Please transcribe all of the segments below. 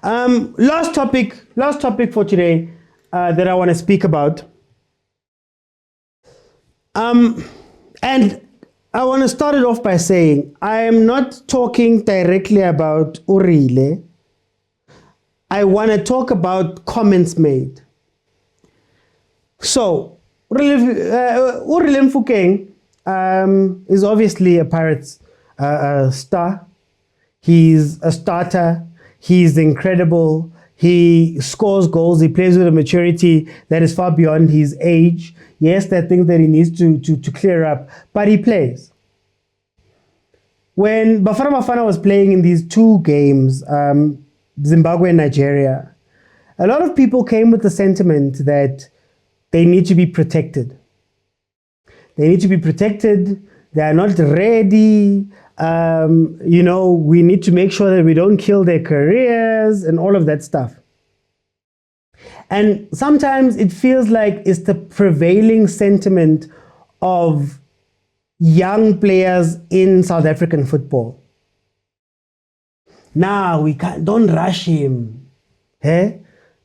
Last topic for today that I want to speak about. And I want to start it off by saying I am not talking directly about Urile. I want to talk about comments made. So, Urile Mfukeng is obviously a Pirates star. He's a starter. He's incredible. He scores goals. He plays with a maturity that is far beyond his age. Yes, there are things that he needs to clear up, but he plays. When Bafana was playing in these two games, Zimbabwe and Nigeria, a lot of people came with the sentiment that they need to be protected. They need to be protected. They are not ready. We need to make sure that we don't kill their careers and all of that stuff. And sometimes it feels like it's the prevailing sentiment of young players in South African football. Nah, don't rush him. Eh?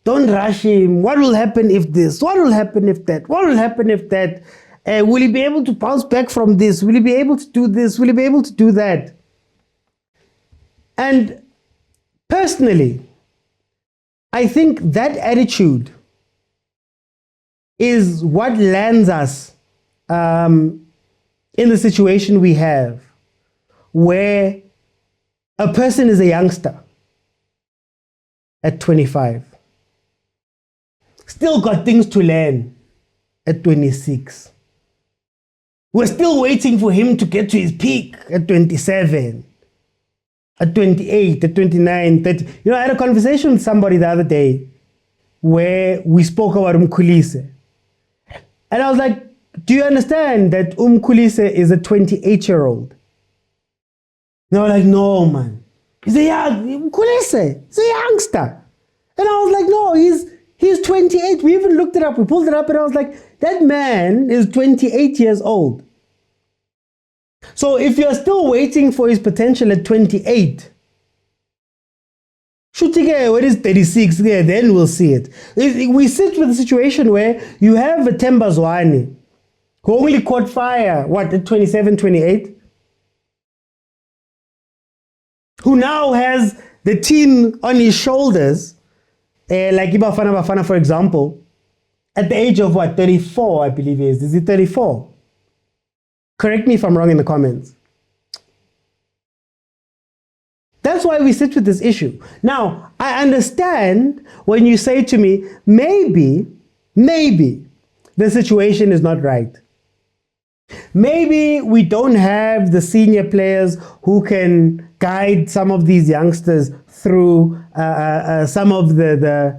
Don't rush him. What will happen if this? What will happen if that? What will happen if that? Will he be able to bounce back from this? Will he be able to do this? Will he be able to do that? And personally, I think that attitude is what lands us in the situation we have, where a person is a youngster at 25, still got things to learn at 26. We're still waiting for him to get to his peak at 27, at 28, at 29, 30. I had a conversation with somebody the other day where we spoke about Umkhulise. And I was like, do you understand that Umkhulise is a 28-year-old? They were like, no, man. He's a Umkhulise. He's a youngster. And I was like, no, he's 28. We even looked it up. We pulled it up and I was like, that man is 28 years old. So if you're still waiting for his potential at 28, when he's 36, then we'll see it. We sit with a situation where you have a Themba Zwane who only caught fire, at 27, 28? Who now has the team on his shoulders, like Bafana, for example, at the age of 34, I believe he is. Is he 34? Correct me if I'm wrong in the comments. That's why we sit with this issue. Now, I understand when you say to me, maybe the situation is not right. Maybe we don't have the senior players who can guide some of these youngsters through some of the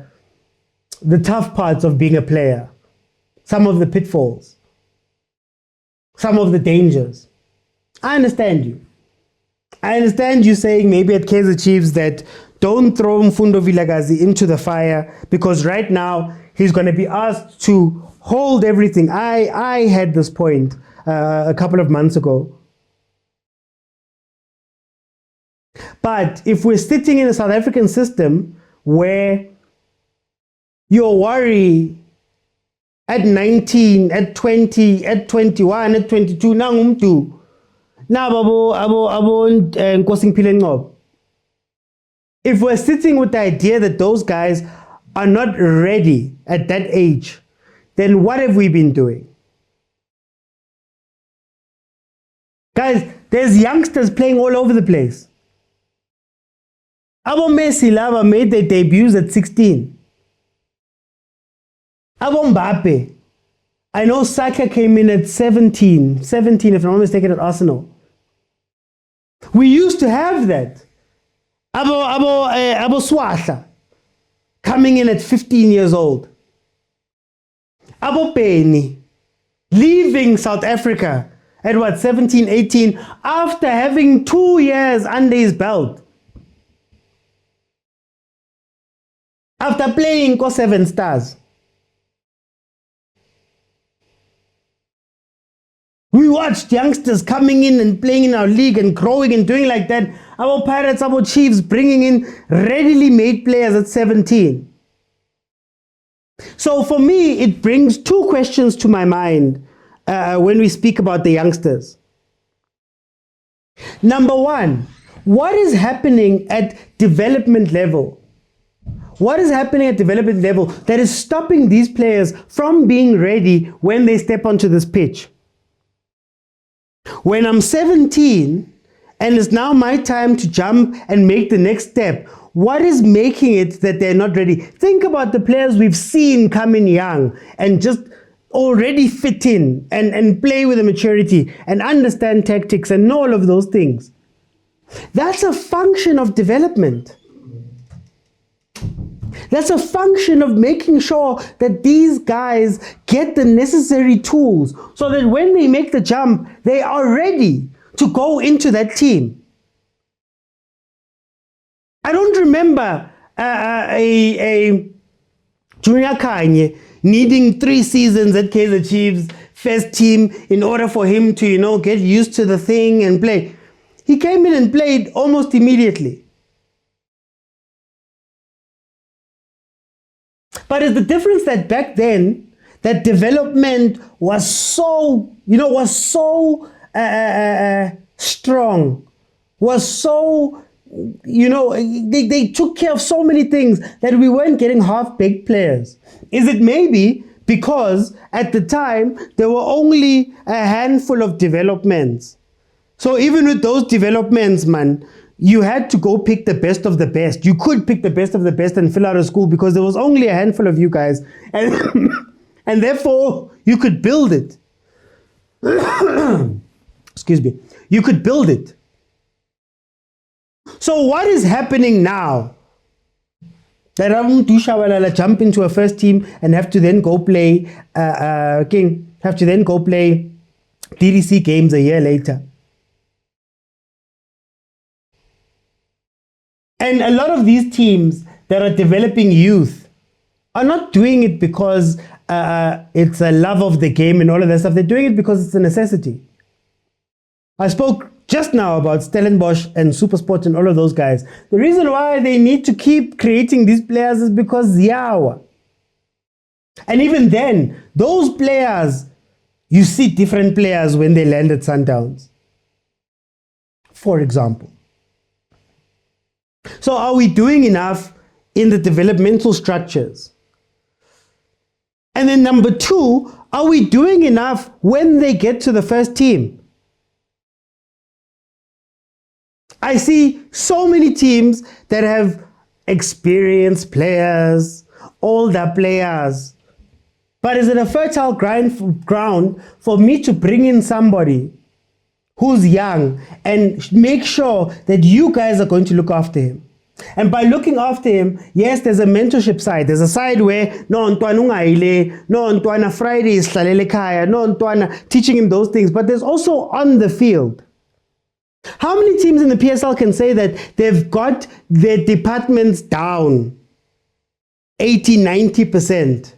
tough parts of being a player, some of the pitfalls, some of the dangers. I understand you. I understand you saying maybe at Kaizer Chiefs that don't throw Mfundo Vilakazi into the fire because right now he's going to be asked to hold everything. I had this point a couple of months ago. But if we're sitting in a South African system where your worry at 19, at 20, at 21, at 22, if we're sitting with the idea that those guys are not ready at that age, then what have we been doing? Guys, there's youngsters playing all over the place. Abo Messi Lava made their debuts at 16. Abo Mbappe, I know Saka came in at 17 if I'm not mistaken, at Arsenal. We used to have that. Abo Swahla coming in at 15 years old. Abo Penny leaving South Africa at 17, 18 after having 2 years under his belt. After playing for 7 Stars. We watched youngsters coming in and playing in our league and growing and doing like that Our Pirates, our Chiefs bringing in readily made players at 17. So for me, it brings two questions to my mind when we speak about the youngsters. Number one, what is happening at development level? What is happening at development level that is stopping these players from being ready when they step onto this pitch? When I'm 17 and it's now my time to jump and make the next step, what is making it that they're not ready? Think about the players we've seen come in young and just already fit in and play with a maturity and understand tactics and know all of those things. That's a function of development. That's a function of making sure that these guys get the necessary tools so that when they make the jump, they are ready to go into that team. I don't remember a junior khanye needing 3 seasons at Kaizer Chiefs first team in order for him to, get used to the thing and play. He came in and played almost immediately. But it's the difference that back then, that development was so, strong, was so, they took care of so many things that we weren't getting half-baked players. Is it maybe because at the time, there were only a handful of developments? So even with those developments, man, you had to go pick the best of the best. You could pick the best of the best and fill out a school because there was only a handful of you guys. And, and therefore, you could build it. Excuse me. You could build it. So what is happening now? That Tushabalala jump into a first team and have to then go play DDC games a year later. And a lot of these teams that are developing youth are not doing it because it's a love of the game and all of that stuff. They're doing it because it's a necessity. I spoke just now about Stellenbosch and Supersport and all of those guys. The reason why they need to keep creating these players is because yawa. And even then, those players, you see different players when they land at Sundowns. For example. So are we doing enough in the developmental structures? And then number two, are we doing enough when they get to the first team? I see so many teams that have experienced players, older players. But is it a fertile ground for me to bring in somebody who's young and make sure that you guys are going to look after him? And by looking after him, yes, there's a mentorship side. There's a side where no Ntwana Friday is hlalele khaya, no Ntwana, teaching him those things. But there's also on the field. How many teams in the PSL can say that they've got their departments down 80-90%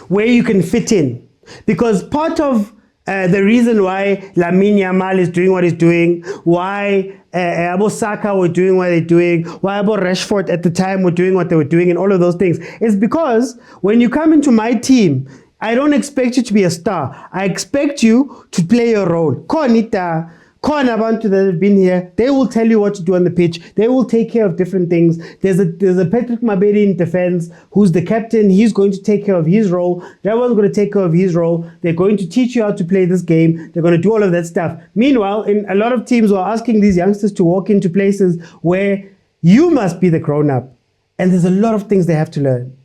where you can fit in? Because part of the reason why Lamine Yamal is doing what he's doing, why Abo Saka were doing what they're doing, why Abo Rashford at the time were doing what they were doing, and all of those things, is because when you come into my team, I don't expect you to be a star. I expect you to play your role. Konita, Abantu that have been here, they will tell you what to do on the pitch. They will take care of different things. There's a Patrick Mabedi in defense who's the captain. He's going to take care of his role. That one's going to take care of his role. They're going to teach you how to play this game. They're going to do all of that stuff. Meanwhile, in a lot of teams are asking these youngsters to walk into places where you must be the grown-up. And there's a lot of things they have to learn.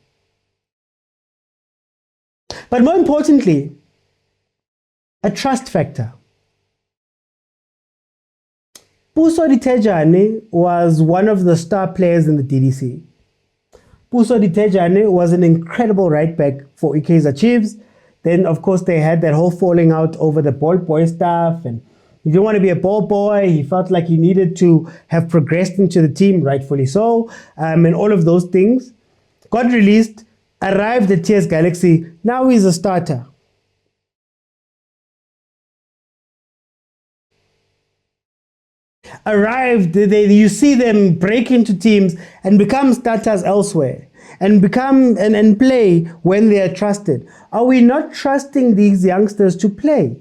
But more importantly, a trust factor. Puso Ditejane was one of the star players in the DDC. Puso Ditejane was an incredible right back for Kaizer Chiefs. Then, of course, they had that whole falling out over the ball boy stuff, and he didn't want to be a ball boy. He felt like he needed to have progressed into the team, rightfully so, and all of those things. Got released, arrived at TS Galaxy. Now he's a starter. arrived, you see them break into teams and become starters elsewhere and become and play when they are trusted. Are we not trusting these youngsters to play?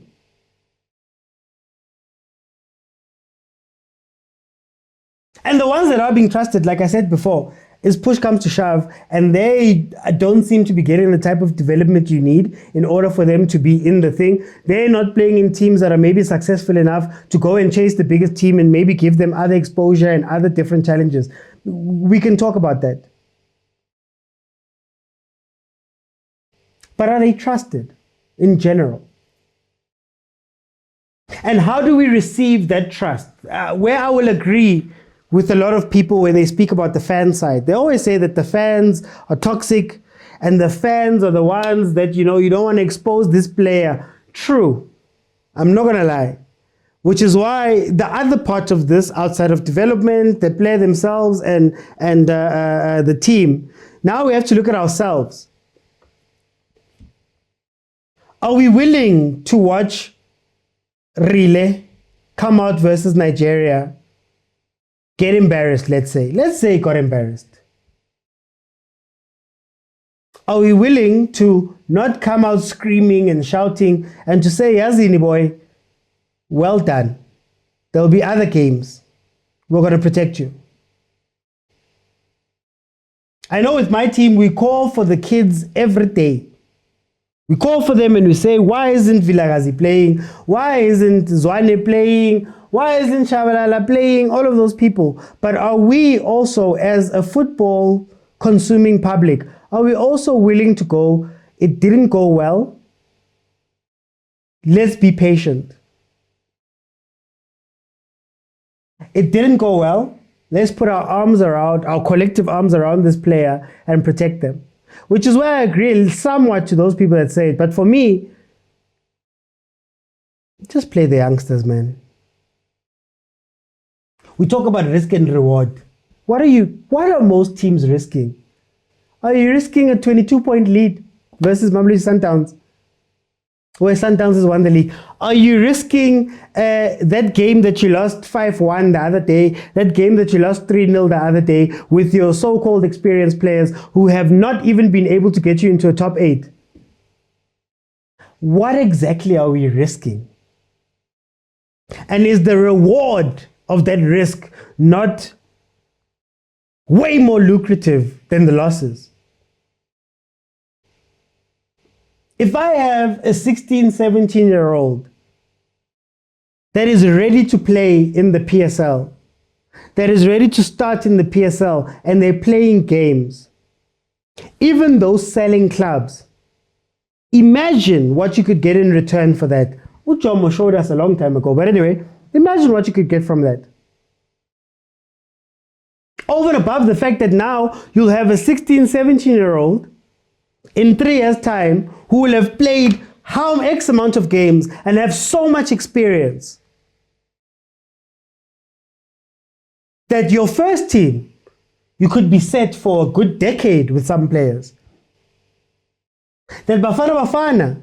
And the ones that are being trusted, like I said before, is push comes to shove, and they don't seem to be getting the type of development you need in order for them to be in the thing. They're not playing in teams that are maybe successful enough to go and chase the biggest team and maybe give them other exposure and other different challenges. We can talk about that. But are they trusted in general? And how do we receive that trust? Where I will agree with a lot of people when they speak about the fan side, they always say that the fans are toxic and the fans are the ones that, you don't want to expose this player. True. I'm not going to lie. Which is why the other part of this, outside of development, the player themselves and the team, now we have to look at ourselves. Are we willing to watch Rile come out versus Nigeria, get embarrassed, let's say he got embarrassed? Are we willing to not come out screaming and shouting and to say, Yazini boy, well done. There'll be other games. We're going to protect you. I know with my team, we call for the kids every day. We call for them and we say, why isn't Vilakazi playing? Why isn't Zwane playing? Why isn't Shabalala playing? All of those people. But are we also, as a football consuming public, are we also willing to go, it didn't go well? Let's be patient. It didn't go well. Let's put our collective arms around this player and protect them. Which is where I agree somewhat to those people that say it. But for me, just play the youngsters, man. We talk about risk and reward. What are most teams risking? Are you risking a 22-point lead versus Mamelodi Sundowns, where Sundowns has won the league? Are you risking that game that you lost 5-1 the other day, that game that you lost 3-0 the other day, with your so-called experienced players who have not even been able to get you into a top 8? What exactly are we risking? And is the reward of that risk not way more lucrative than the losses? If I have a 16, 17-year-old that is ready to play in the PSL, that is ready to start in the PSL, and they're playing games, even those selling clubs, imagine what you could get in return for that. Uchomo showed us a long time ago, but anyway, imagine what you could get from that. Over and above the fact that now you'll have a 16, 17-year-old in 3 years' time who will have played X amount of games and have so much experience that your first team, you could be set for a good decade with some players. That bafana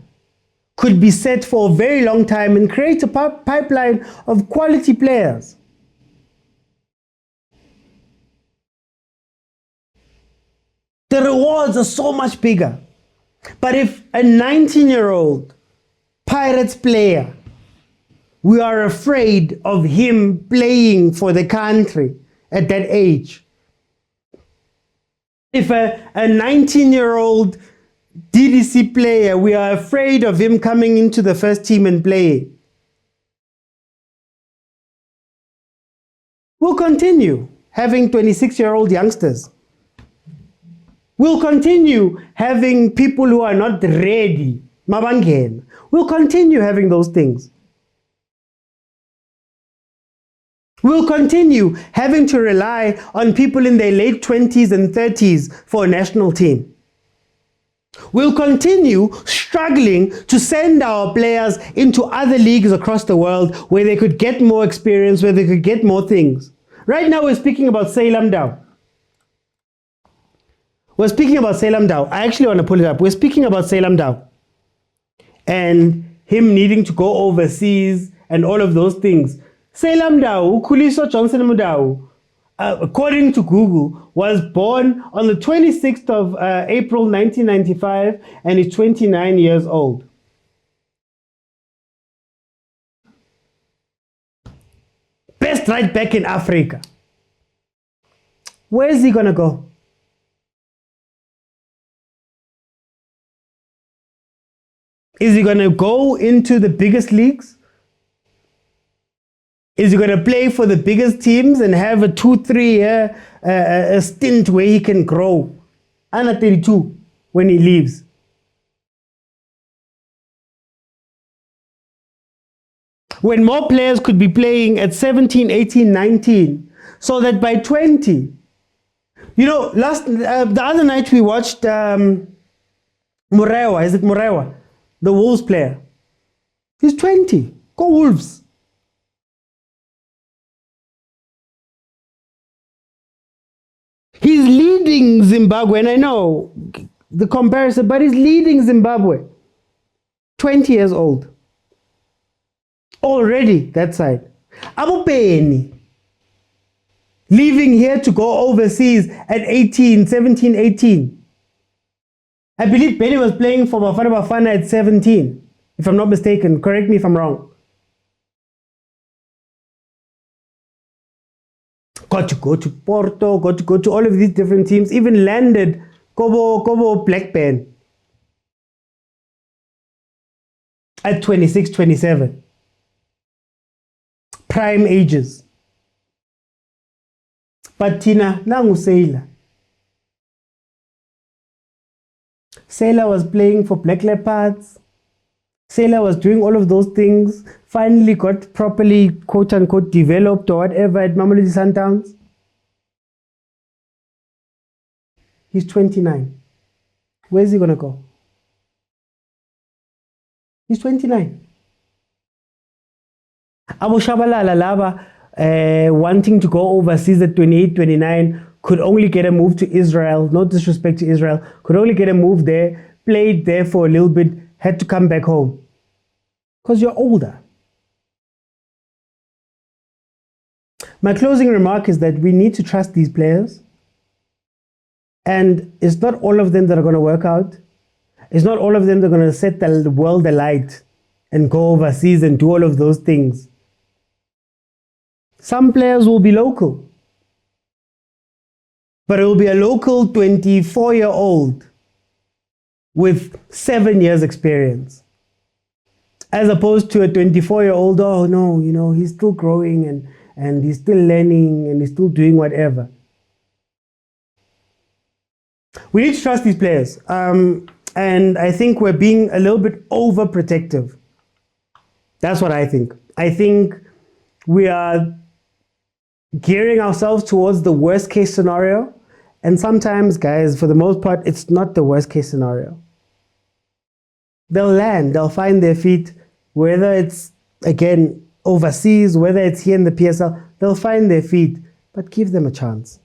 could be set for a very long time and create a pipeline of quality players. The rewards are so much bigger. But if a 19-year-old Pirates player, we are afraid of him playing for the country at that age. If a 19-year-old DDC player, we are afraid of him coming into the first team and playing, we'll continue having 26-year-old youngsters. We'll continue having people who are not ready. Mabanghen. We'll continue having those things. We'll continue having to rely on people in their late 20s and 30s for a national team. We'll continue struggling to send our players into other leagues across the world where they could get more experience, where they could get more things. Right now we're speaking about Salem Dow. We're speaking about Salem Dow. I actually want to pull it up. We're speaking about Salem Dow and him needing to go overseas and all of those things. Sailor Mdau, Khuliso Johnson Mdau, according to Google, was born on the 26th of April 1995 and is 29 years old. Best right back in Africa. Where is he going to go? Is he going to go into the biggest leagues? Is he going to play for the biggest teams and have a 2-3 year stint where he can grow? Under 32 when he leaves. When more players could be playing at 17, 18, 19, so that by 20, you know, the other night we watched Marawa, is it Marawa? The Wolves player. He's 20. Go Wolves. He's leading Zimbabwe, and I know the comparison, but he's leading Zimbabwe. 20 years old. Already that side. Abu Penny. Leaving here to go overseas at 18, 17, 18. I believe Benny was playing for Bafana at 17, if I'm not mistaken. Correct me if I'm wrong. Got to go to Porto, got to go to all of these different teams, even landed Kobo Blackburn at 26, 27. Prime ages. But Tina, nangu Sailor. Sailor was playing for Black Leopards. Sailor was doing all of those things. Finally got properly, quote unquote, developed or whatever at Mamelodi Sundowns. He's 29. Where's he going to go? He's 29. Abu Shabalala Laba, wanting to go overseas at 28, 29, could only get a move to Israel. No disrespect to Israel. Could only get a move there, played there for a little bit, had to come back home. Because you're older. My closing remark is that we need to trust these players. And it's not all of them that are going to work out. It's not all of them that are going to set the world alight and go overseas and do all of those things. Some players will be local. But it will be a local 24-year-old with 7 years experience. As opposed to a 24-year-old, oh no, you know, he's still growing and he's still learning and he's still doing whatever. We need to trust these players. And I think we're being a little bit overprotective. That's what I think. I think we are gearing ourselves towards the worst case scenario. And sometimes, guys, for the most part, it's not the worst case scenario. They'll land, they'll find their feet, whether it's, again, overseas, whether it's here in the PSL, they'll find their feet, but give them a chance.